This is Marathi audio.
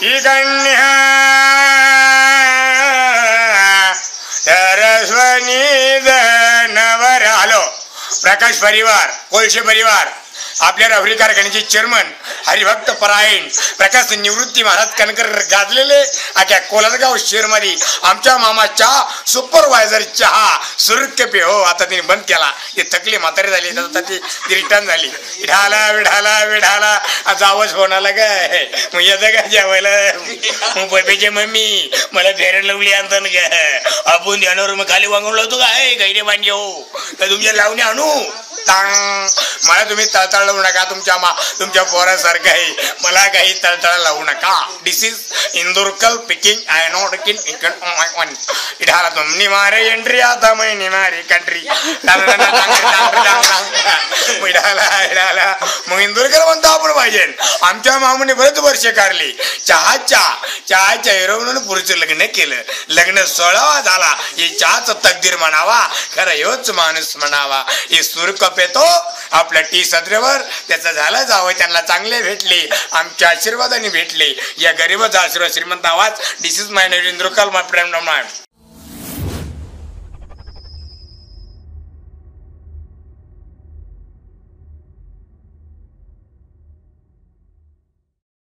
ही कन्या सरस्वनी नवर आलो. प्रकाश परिवार, कोळशे परिवार, आपल्या रबरी कारखान्याचे चेअरमन हरिभक्त परायण प्रकाश निवृत्ती महाराज कणकर गाजलेले अख्या कोलारगाव शहर मध्ये आमच्या मामाच्या सुपरवायझर चहा सुरक्य पे हो. आता तिने बंद केला, ते थकले म्हातारे झाले, आता ती रिटर्न झाली. विढाला विढाला विढाला आज आवाज होणाला काय मग येतं का जेवायला. मग बबेचे मम्मी मला फेरण लावली आणतात का आपण ध्यानावर मग खाली वांगून लावतो काय गैरे बांधे हो तर तुमच्या लावणे आणू तांग. मला तुम्ही तळतळ लावू नका, तुमच्या पोरासारखं आहे, मला काही तळतळ लावू नका. दिस इज इंदुरकल पिकिंग आय नॉट इढाला तुमनी मारे एंट्री आता मैनी मारे कंट्री इढाला. मग इंदुरकर म्हणतो आपण पाहिजे. आमच्या मामाने बरेच वर्ष काढली चहाच्या हिरो म्हणून पुढचं लग्न केलं. लग्न 16वा झाला. हे चहाचा तकदीर म्हणावा, खरं ह्योच माणूस म्हणावा. हे सुरकप येतो आपल्या टी सत्रेवर, त्याचं झालं जावं, त्यांना चांगले भेटले, आमच्या आशीर्वादाने भेटले. या गरीबाचा आशीर्वाद श्रीमंत आवाज. This is my name Indurkar my friend.